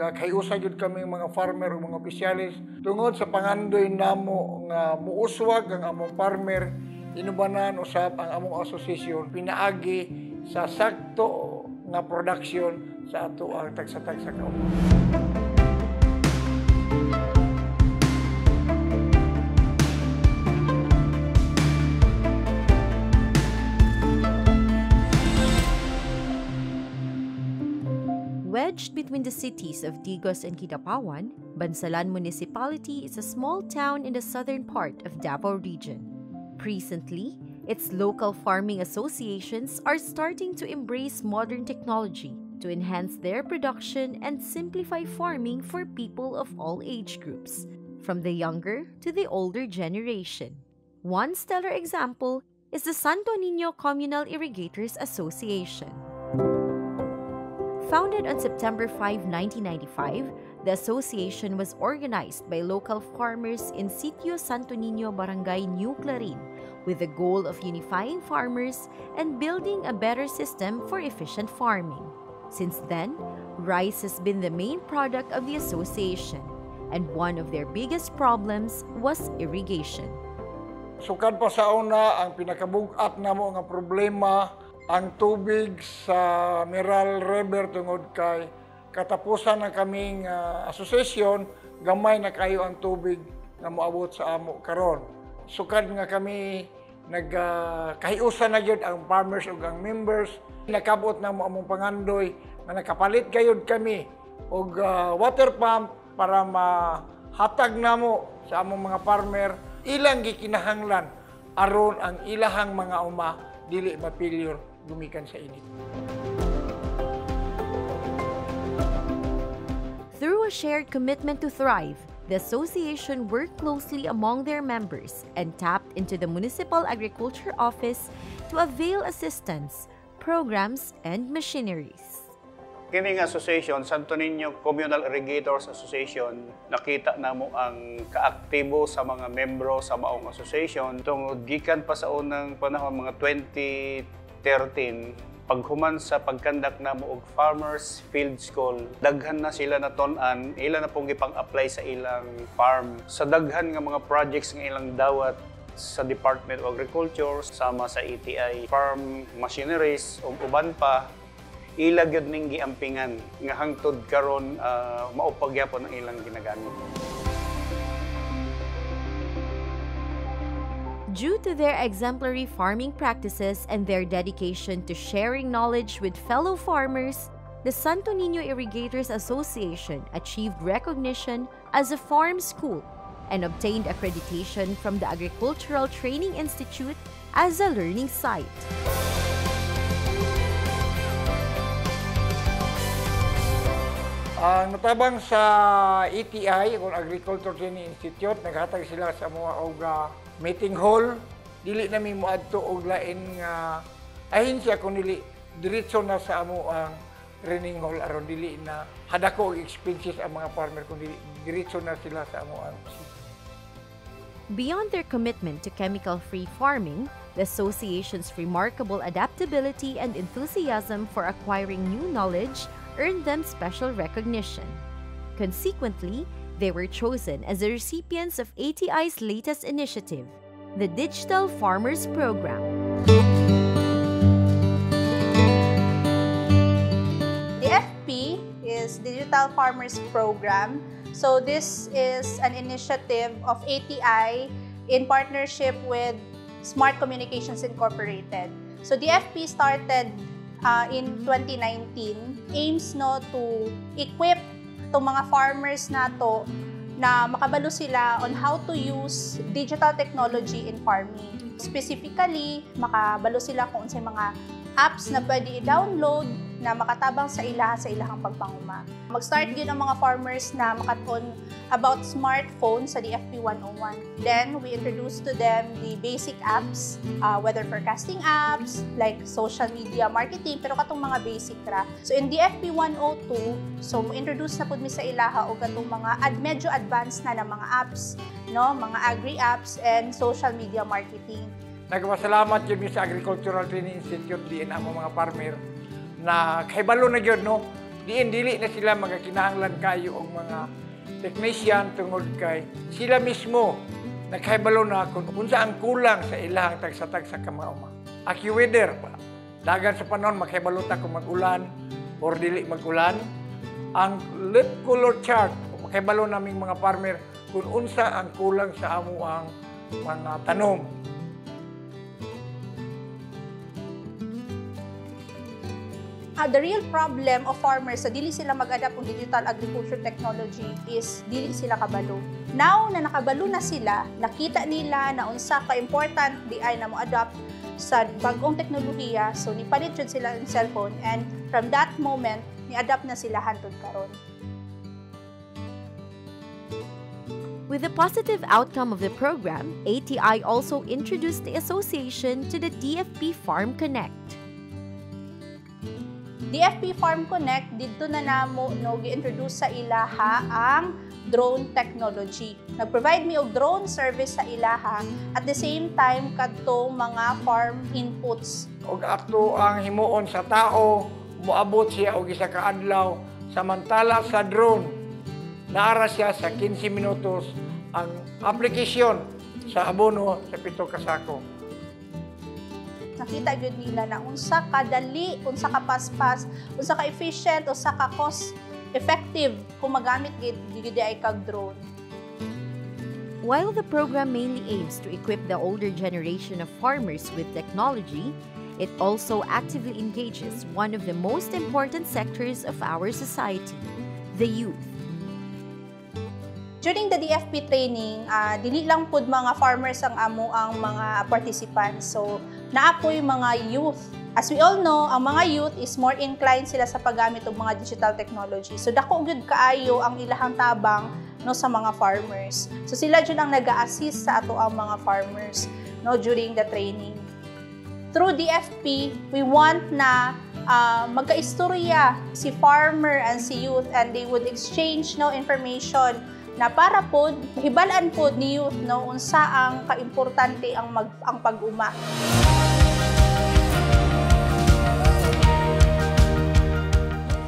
nagkaiusa jud kami mga farmer ug mga opisyalis tungod sa pangandoy namo nga muuswag ang among farmer, inubanan usab ang among asosasyon pinaagi sa sakto nga production sa ato ang tagsa-tagsa kauban. Wedged between the cities of Digos and Kidapawan, Bansalan Municipality is a small town in the southern part of Davao Region. Recently, its local farming associations are starting to embrace modern technology to enhance their production and simplify farming for people of all age groups, from the younger to the older generation. One stellar example is the Santo Niño Communal Irrigators Association. Founded on September 5, 1995, the association was organized by local farmers in Sitio Santo Niño, Barangay New Clarin, with the goal of unifying farmers and building a better system for efficient farming. Since then, rice has been the main product of the association, and one of their biggest problems was irrigation. Sukad pa sa una, ang pinakabug-at namo nga problema ang tubig sa Miral River tungod kay katapusan ng kaming asosasyon, gamay na kayo ang tubig na moabot sa amo karon. Sukad nga kami nagkahiusan na gyud ang farmers ug ang members, nakabot na mo among pangandoy na nakapalit gayud kami og water pump para mahatag namo sa among mga farmer ilang gikinahanglan aron ang ilahang mga uma dili mapilyor gumikan sa init. Through a shared commitment to thrive, the association worked closely among their members and tapped into the Municipal Agriculture Office to avail assistance, programs, and machineries. Kining association, Santo Niño Communal Irrigators Association, nakita namo ang kaaktibo sa mga membro sa maong association tungod gikan pa sa unang panahon mga 2013 paghuman sa pagkandak namo og Farmers Field School. Daghan na sila natun-an, ila na pong gipang-apply sa ilang farm. Sa daghan nga mga projects nga ilang dawat sa Department of Agriculture sama sa ETI, farm machineries ug uban pa, ila gyud ning giampingan nga hangtod karon maupagyapon ang ilang ginagamit. Due to their exemplary farming practices and their dedication to sharing knowledge with fellow farmers, the Santo Niño Irrigators Association achieved recognition as a farm school and obtained accreditation from the Agricultural Training Institute as a learning site. Ang natabang sa ETI, o Agricultural Training Institute, naghatag sila sa mga meeting hall. Dili namin moadto og lain nga ahensya kun dili diretso na sa amo ang training hall aron dili na hadako og expenses ang mga farmer kun dili diretso na sila sa amo ang. Beyond their commitment to chemical-free farming, the association's remarkable adaptability and enthusiasm for acquiring new knowledge earned them special recognition. Consequently, they were chosen as the recipients of ATI's latest initiative, the Digital Farmers Program. The FP is Digital Farmers Program. So this is an initiative of ATI in partnership with Smart Communications Incorporated. So the FP started in 2019, aims to equip itong mga farmers nato na makabalo sila on how to use digital technology in farming. Specifically, makabalo sila kung sa mga apps na pwede i-download na makatabang sa ilahang pagpanguma. Mag-start din ang mga farmers na makaton about smartphone sa DFP 101. Then, we introduce to them the basic apps, weather forecasting apps, like social media marketing, pero katong mga basic ra. So, in DFP 102, so introduce na pud mi sa ilaha o katong mga medyo advanced na mga apps, no, mga agri apps and social media marketing. Nagpasalamat yun sa Agricultural Training Institute din ang mga farmer na kahibalo na yun, no? dili na sila magakinahanglan kayo og mga technician tungod kay sila mismo nakahibalo na kung unsa ang kulang sa ilahang tagsa-tagsa ka mga uma. AccuWeather pa. Dagan sa panahon makahibalo ta kung mag-ulan or dili mag-ulan. Ang leaf color chart, makahibalo naming mga farmer kung unsa ang kulang sa amo ang mga tanom. The real problem of farmers sa dili sila mag-adapt ng digital agriculture technology is dili sila kabalo. Now na nakabalo na sila, nakita nila na unsa ka important di ay na mo-adapt sa bagong teknolohiya, so nipalit jud sila ang cellphone and from that moment ni-adapt na sila hantod karon. With the positive outcome of the program, ATI also introduced the association to the DFP Farm Connect. DFP Farm Connect, dito na namo gi-introduce sa ilaha ang drone technology. Nag-provide mi og drone service sa ilaha at the same time kadtong mga farm inputs. Og ato ang himuon sa tao, moabot siya og isa ka adlaw, samantala sa drone naara siya sa 15 minutos ang application sa abono sa 7 ka sako. Nakita gyud nila na unsa kadali, unsa ka paspas, unsa ka efficient, unsa ka cost effective kung magamit gid ay kag drone. While the program mainly aims to equip the older generation of farmers with technology, it also actively engages one of the most important sectors of our society, the youth. During the DFP training, dili lang pud mga farmers ang amo ang mga participants. So, naapoy mga youth. As we all know, ang mga youth is more inclined sila sa paggamit ng mga digital technology. So, dako gyud kaayo ang ilahang tabang no sa mga farmers. So, sila jud ang naga-assist sa ato ang mga farmers no during the training. Through DFP, we want na magkaistorya si farmer and si youth and they would exchange no information na para pod hibalan pod ni youth no unsa ang kaimportante ang pag-uma.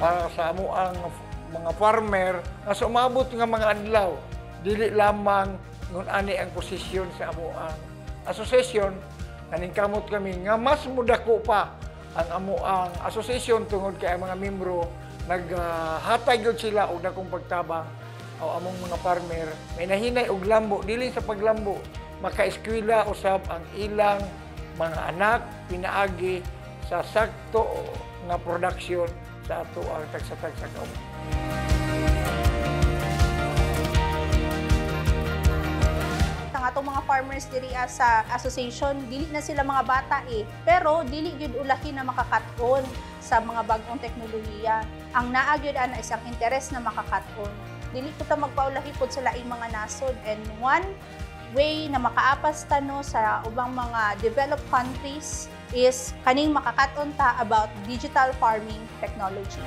Para sa amo ang mga farmer na umabot nga mga adlaw, dili lamang ngun ani ang posisyon sa amo ang association, naningkamot kami nga mas mudako pa ang amo ang association tungod kay ang mga membro naghatay gyud sila og dakong pagtabang o among mga farmer may nahinay og lambo, dili sa paglambo makaeskwela usab ang ilang mga anak pinaagi sa sakto nga production sa ato ang tagsa-tagsa ka. Ang atong mga farmers diri sa association, dili na sila mga bata pero dili gyud ulahi na makakaton sa mga bagong teknolohiya. Ang naa gyud ana isang interes na makakaton. Dili ko ta magpaulahi pod sa laing mga nasod and one way na makaapas ta no sa ubang mga developed countries is kaning makakaton ta about digital farming technology.